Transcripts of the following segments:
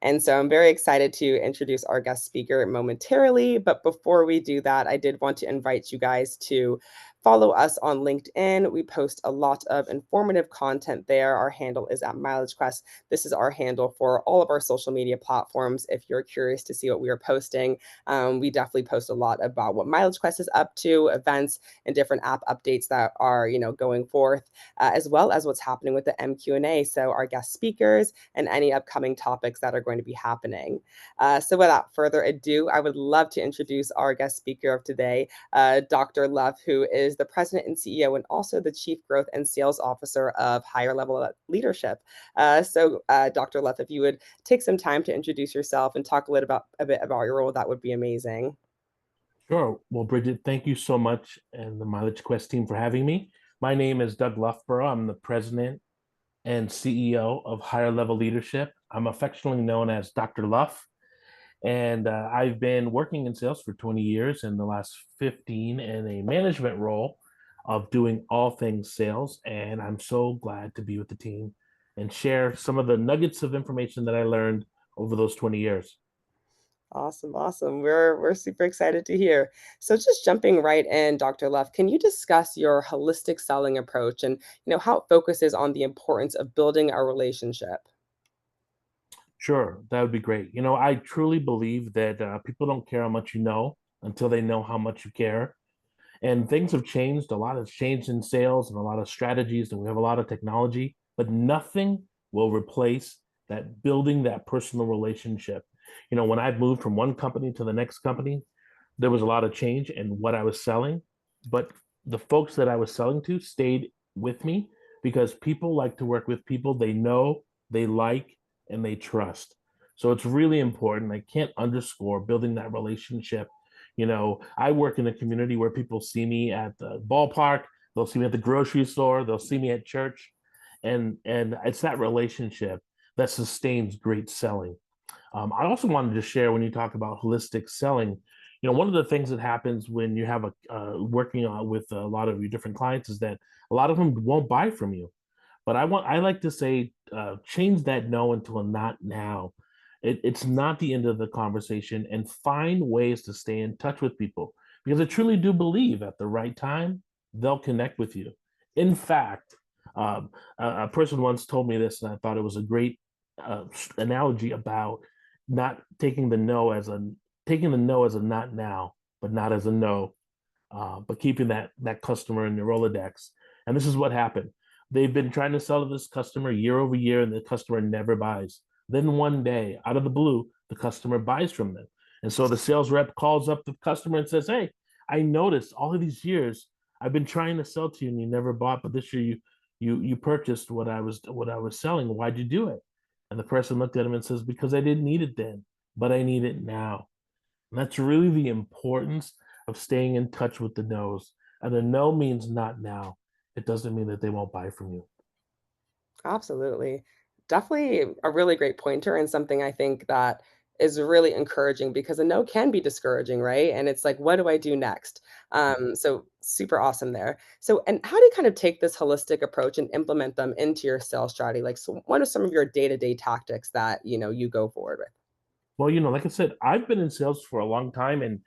And so I'm very excited to introduce our guest speaker momentarily. But before we do that, I did want to invite you guys to follow us on LinkedIn. We post a lot of informative content there. Our handle is at MileageQuest. This is our handle for all of our social media platforms. If you're curious to see what we are posting, we definitely post a lot about what MileageQuest is up to, events and different app updates that are, going forth, as well as what's happening with the MQ&A. So our guest speakers and any upcoming topics that are going to be happening. So without further ado, I would love to introduce our guest speaker of today, Dr. Luff, who is the president and CEO and also the chief growth and sales officer of Higher Level Leadership. Dr. Luff, if you would take some time to introduce yourself and talk a bit about your role, that would be amazing. Sure. Well, Bridget, thank you so much and the Mileage Quest team for having me. My name is Doug Luffborough. I'm the president and CEO of Higher Level Leadership. I'm affectionately known as Dr. Luff. And I've been working in sales for 20 years, and the last 15 in a management role of doing all things sales. And I'm so glad to be with the team and share some of the nuggets of information that I learned over those 20 years. Awesome, awesome. We're super excited to hear. So just jumping right in, Dr. Luff, can you discuss your holistic selling approach and how it focuses on the importance of building a relationship? Sure, that would be great. I truly believe that people don't care how much you know until they know how much you care. And things have changed. A lot has changed in sales and a lot of strategies, and we have a lot of technology, but nothing will replace that building that personal relationship. When I moved from one company to the next company, there was a lot of change in what I was selling, but the folks that I was selling to stayed with me because people like to work with people they know, they like, and they trust. So it's really important. I can't underscore building that relationship. I work in a community where people see me at the ballpark, they'll see me at the grocery store, they'll see me at church, and it's that relationship that sustains great selling. I also wanted to share when you talk about holistic selling, one of the things that happens when you have working with a lot of your different clients is that a lot of them won't buy from you. But I like to say, change that no into a not now. It's not the end of the conversation, and find ways to stay in touch with people because I truly do believe at the right time they'll connect with you. In fact, a person once told me this, and I thought it was a great analogy about not taking the no as a taking the no as a not now, but not as a no, but keeping that customer in your Rolodex. And this is what happened. They've been trying to sell to this customer year over year, and the customer never buys. Then one day, out of the blue, the customer buys from them. And so the sales rep calls up the customer and says, "Hey, I noticed all of these years I've been trying to sell to you and you never bought, but this year you purchased what I was selling. Why'd you do it?" And the person looked at him and says, "Because I didn't need it then, but I need it now." And that's really the importance of staying in touch with the no's. And a no means not now. It doesn't mean that they won't buy from you. Absolutely. Definitely a really great pointer and something I think that is really encouraging because a no can be discouraging, right? And it's like, what do I do next? So super awesome there. So, and how do you kind of take this holistic approach and implement them into your sales strategy? Like, so what are some of your day-to-day tactics that, you go forward with? Well, like I said, I've been in sales for a long time, and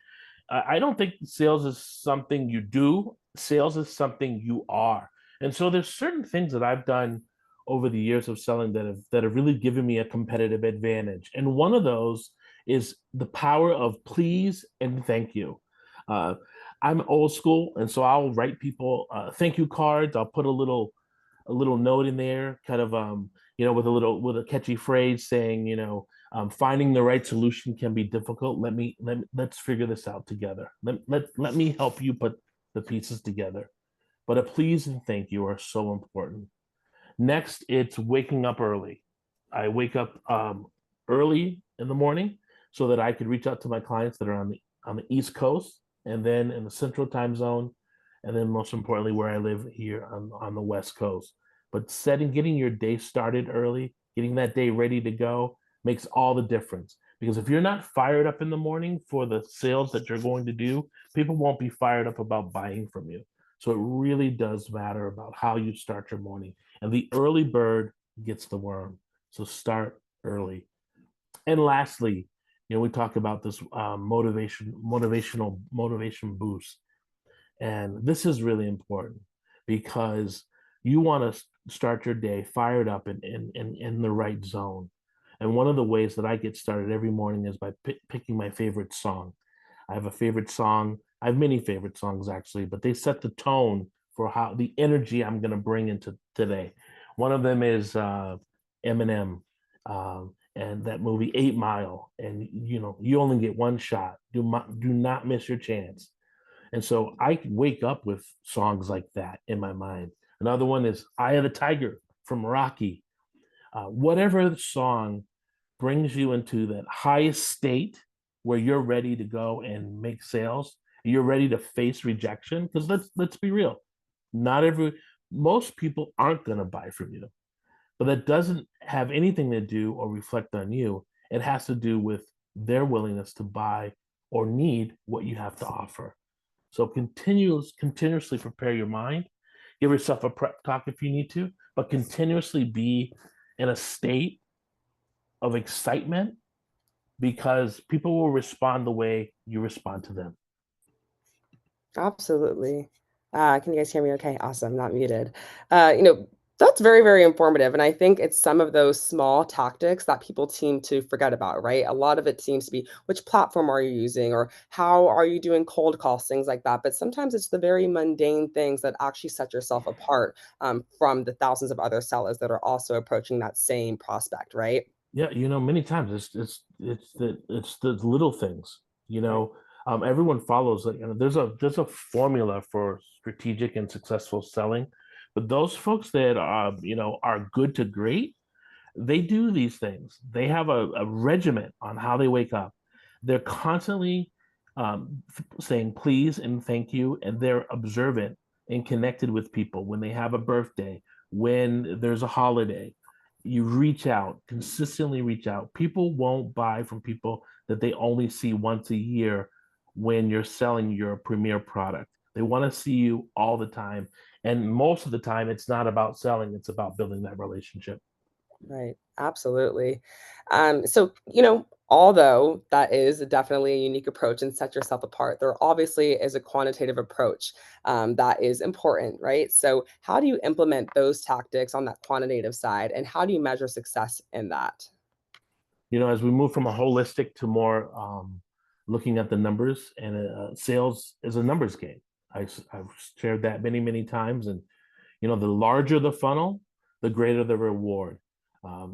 I don't think sales is something you do. Sales is something you are. And so there's certain things that I've done over the years of selling that have really given me a competitive advantage. And one of those is the power of please and thank you. Uh, I'm old school, and so I'll write people thank you cards. I'll put a little note in there, kind of with a catchy phrase saying, finding the right solution can be difficult. Let's figure this out together. Let me help you put the pieces together. But a please and thank you are so important. Next, it's waking up early. I wake up early in the morning so that I could reach out to my clients that are on the East Coast and then in the Central Time Zone, and then most importantly where I live here on the West Coast. But getting your day started early, getting that day ready to go makes all the difference. Because if you're not fired up in the morning for the sales that you're going to do, people won't be fired up about buying from you. So it really does matter about how you start your morning. And the early bird gets the worm. So start early. And lastly, we talk about this motivation boost. And this is really important because you want to start your day fired up and in the right zone. And one of the ways that I get started every morning is by picking my favorite song. I have a favorite song. I have many favorite songs actually, but they set the tone for how the energy I'm going to bring into today. One of them is Eminem, and that movie 8 Mile. And you only get one shot. Do not miss your chance. And so I wake up with songs like that in my mind. Another one is Eye of the Tiger from Rocky. Whatever the song brings you into that highest state where you're ready to go and make sales, you're ready to face rejection. Because let's be real, not every most people aren't going to buy from you, but that doesn't have anything to do or reflect on you. It has to do with their willingness to buy or need what you have to offer. So continuously prepare your mind. Give yourself a prep talk if you need to, but continuously be in a state of excitement because people will respond the way you respond to them. Absolutely. Can you guys hear me okay? Awesome, not muted. That's very, very informative. And I think it's some of those small tactics that people seem to forget about, right? A lot of it seems to be which platform are you using or how are you doing cold calls, things like that. But sometimes it's the very mundane things that actually set yourself apart from the thousands of other sellers that are also approaching that same prospect, right? Yeah, many times it's the little things. You Right. know, Everyone follows like there's a formula for strategic and successful selling, but those folks that are good to great, they do these things. They have a regiment on how they wake up. They're constantly saying please and thank you, and they're observant and connected with people when they have a birthday, when there's a holiday. You reach out, consistently reach out. People won't buy from people that they only see once a year when you're selling your premier product. They want to see you all the time. And most of the time, it's not about selling, it's about building that relationship. Right. Absolutely. Although that is definitely a unique approach and set yourself apart, there obviously is a quantitative approach that is important, right? So, how do you implement those tactics on that quantitative side, and how do you measure success in that? As we move from a holistic to more looking at the numbers, and sales is a numbers game. I've shared that many, many times. And, the larger the funnel, the greater the reward.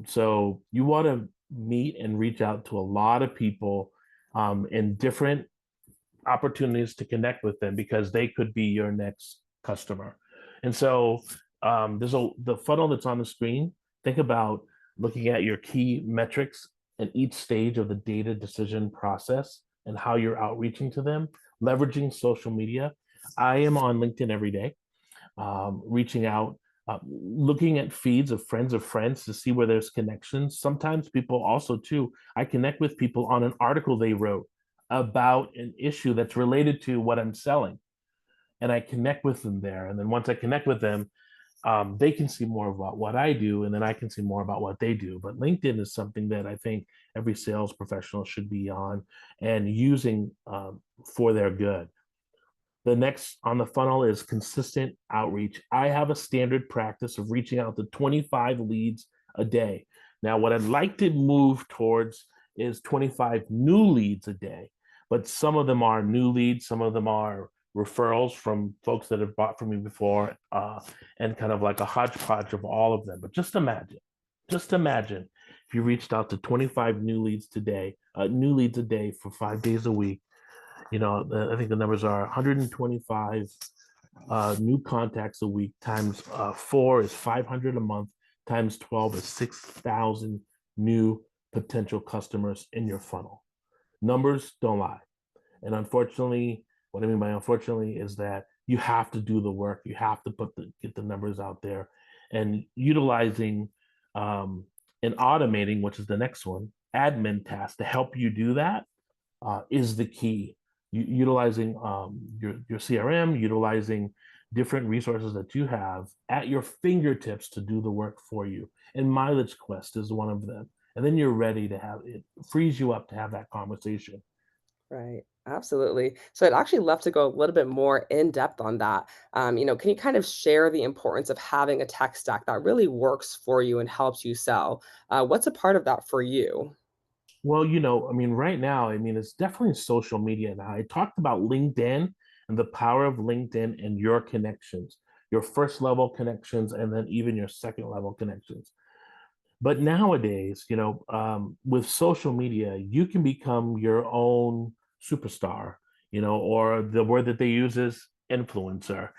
So you want to meet and reach out to a lot of people in different opportunities to connect with them because they could be your next customer. And so the funnel that's on the screen. Think about looking at your key metrics in each stage of the data decision process and how you're outreaching to them, leveraging social media. I am on LinkedIn every day, reaching out, looking at feeds of friends to see where there's connections. Sometimes people also too, I connect with people on an article they wrote about an issue that's related to what I'm selling, and I connect with them there. And then once I connect with them, they can see more about what I do, and then I can see more about what they do. But LinkedIn is something that I think every sales professional should be on and using for their good. The next on the funnel is consistent outreach. I have a standard practice of reaching out to 25 leads a day. Now, what I'd like to move towards is 25 new leads a day, but some of them are new leads, some of them are referrals from folks that have bought from me before, and kind of like a hodgepodge of all of them. But just imagine if you reached out to 25 new leads a day for 5 days a week. I think the numbers are 125 new contacts a week times 4 is 500 a month times 12 is 6,000 new potential customers in your funnel. Numbers don't lie. And unfortunately, what I mean by unfortunately is that you have to do the work. You have to get the numbers out there, and utilizing and automating, which is the next one, admin tasks to help you do that is the key. Utilizing your CRM, utilizing different resources that you have at your fingertips to do the work for you. And Mileage Quest is one of them. and then you're ready to have it frees you up to have that conversation. Right. Absolutely. So I'd actually love to go a little bit more in depth on that. Can you kind of share the importance of having a tech stack that really works for you and helps you sell? What's a part of that for you? Well, I mean, right now, I mean, it's definitely social media now. I talked about LinkedIn and the power of LinkedIn and your connections, your first level connections, and then even your second level connections. But nowadays, with social media, you can become your own superstar, or the word that they use is influencer.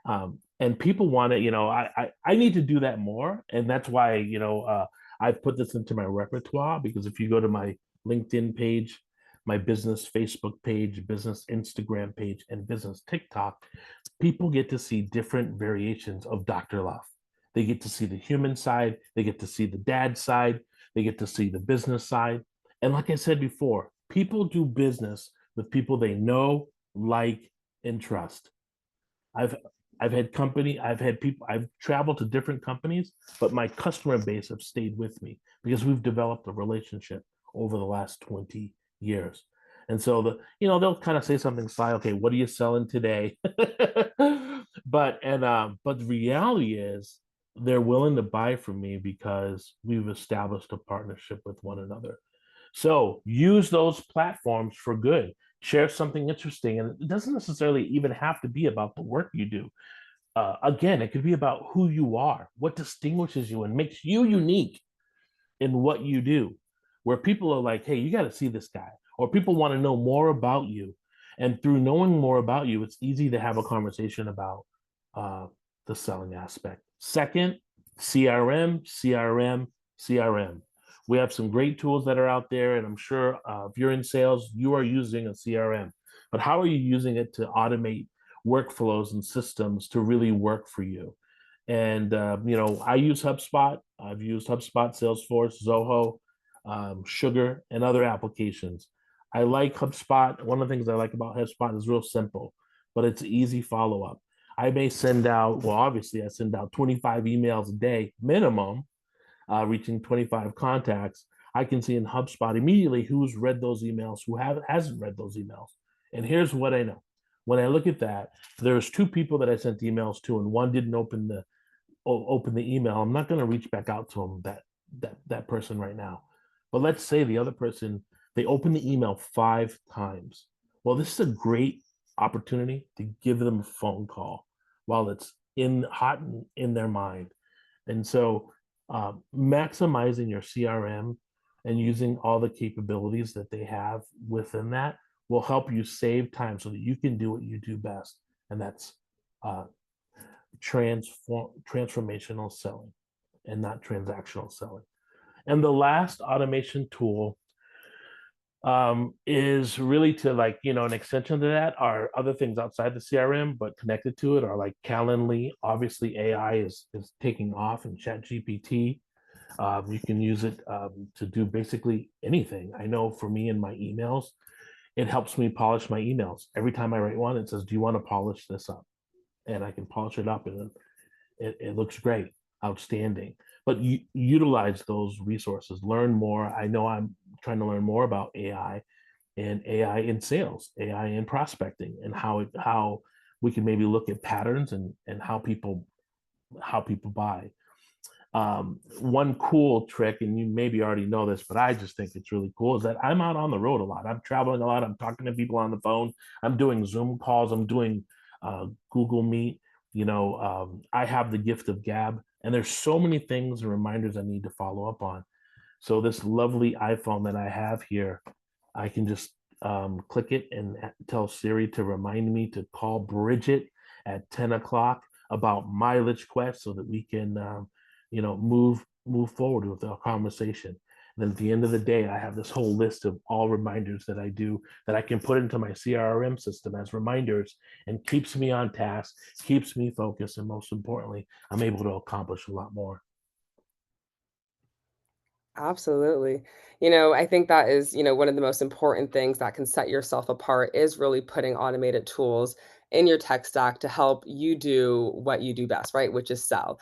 And people want to, I need to do that more, and that's why I've put this into my repertoire, because if you go to my LinkedIn page, my business Facebook page, business Instagram page, and business TikTok, people get to see different variations of Dr. Luff. They get to see the human side, they get to see the dad side, they get to see the business side. And like I said before, people do business with people they know, like, and trust. I've I've had people, I've traveled to different companies, but my customer base have stayed with me because we've developed a relationship over the last 20 years. And so they'll kind of say something sly, okay, what are you selling today? But the reality is they're willing to buy from me because we've established a partnership with one another. So use those platforms for good. Share something interesting. And it doesn't necessarily even have to be about the work you do. Again, it could be about who you are, what distinguishes you and makes you unique in what you do, where people are like, hey, you got to see this guy, or people want to know more about you. And through knowing more about you, it's easy to have a conversation about uh, the selling aspect. Second, CRM, CRM, CRM. We have some great tools that are out there, and I'm sure if you're in sales, you are using a CRM. But how are you using it to automate workflows and systems to really work for you? And I use HubSpot. I've used HubSpot, Salesforce, Zoho, Sugar, and other applications. I like HubSpot. One of the things I like about HubSpot is real simple, but it's easy follow up. I may send out, well, obviously, I send out 25 emails a day minimum, reaching 25 contacts. I can see in HubSpot immediately who's read those emails, hasn't read those emails. And here's what I know. When I look at that, there's two people that I sent emails to, and one didn't open the email. I'm not going to reach back out to them, that person right now. But let's say the other person, they open the email 5 times. Well, this is a great opportunity to give them a phone call while it's in hot in their mind. And so maximizing your CRM and using all the capabilities that they have within that will help you save time so that you can do what you do best, and that's uh, transformational selling and not transactional selling. And the last automation tool is really to, like, an extension to that are other things outside the CRM, but connected to it are like Calendly. Obviously, AI is taking off, and Chat GPT. You can use it to do basically anything. I know for me in my emails, it helps me polish my emails. Every time I write one, it says, "Do you want to polish this up?" And I can polish it up, and it looks great, outstanding. But you utilize those resources, learn more. I know I'm trying to learn more about AI and AI in sales, AI in prospecting, and how we can maybe look at patterns and how people buy. One cool trick, and you maybe already know this, but I just think it's really cool, is that I'm out on the road a lot. I'm traveling a lot. I'm talking to people on the phone. I'm doing Zoom calls. I'm doing Google Meet. I have the gift of gab, and there's so many things and reminders I need to follow up on. So this lovely iPhone that I have here, I can just click it and tell Siri to remind me to call Bridget at 10 o'clock about mileage quest so that we can move forward with our conversation. And then at the end of the day, I have this whole list of all reminders that I do that I can put into my CRM system as reminders, and keeps me on task, keeps me focused, and most importantly, I'm able to accomplish a lot more. Absolutely. I think that is, one of the most important things that can set yourself apart is really putting automated tools in your tech stack to help you do what you do best, right? Which is sell.